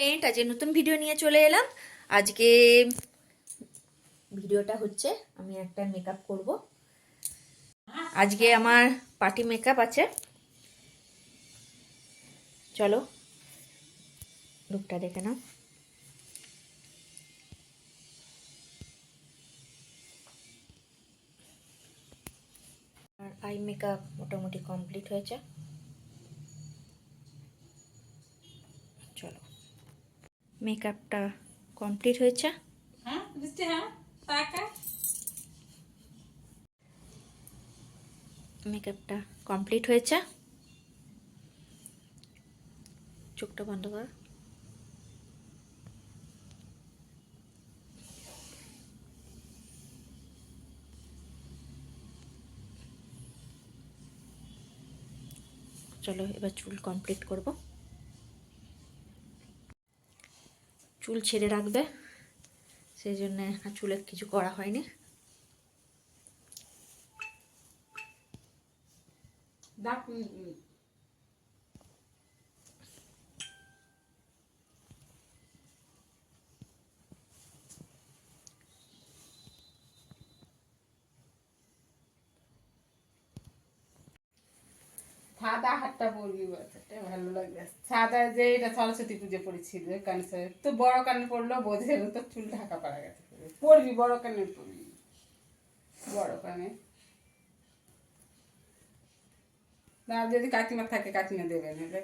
আজকে নতুন ভিডিও নিয়ে চলে এলাম। আজকে ভিডিওটা হচ্ছে আমি একটা মেকআপ করব। আজকে আমার পার্টি মেকআপ আছে। চলো লুকটা দেখে নাও। আর আই মেকআপ মোটামুটি কমপ্লিট হয়েছে। চলো মেকআপটা কমপ্লিট হয়েছে। মেকআপটা কমপ্লিট হয়েছে। চোখটা বন্ধ কর। চলো এবার চুল কমপ্লিট করব। চুল ছেড়ে রাখবে, সেই জন্য চুলে কিছু করা হয়নি। সাদা হাতটা পরবি, ভালো লাগবে। সাদা যে এটা সরস্বতী পুজো পড়েছিল কানে, তো বড় কানে পড়লেও বোঝে তো চুল ঢাকা পড়া গেছে। পড়বি বড় কানে, পড়বি বড় কানে। না যদি কাকিমা থাকে কাকিমা দেবে না।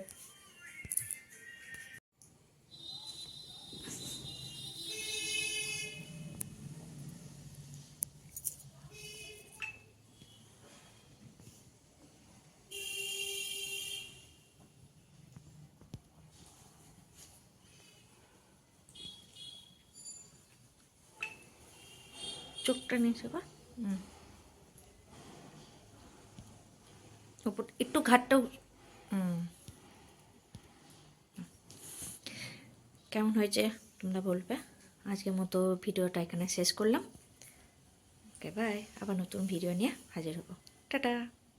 চোখটা নিচে কর। উপর একটু ঘাটটাও। কেমন হয়েছে তোমরা বলবে। আজকের মতো ভিডিওটা এখানে শেষ করলাম। ওকে বাই, আবার নতুন ভিডিও নিয়ে হাজির হবো। টাটা।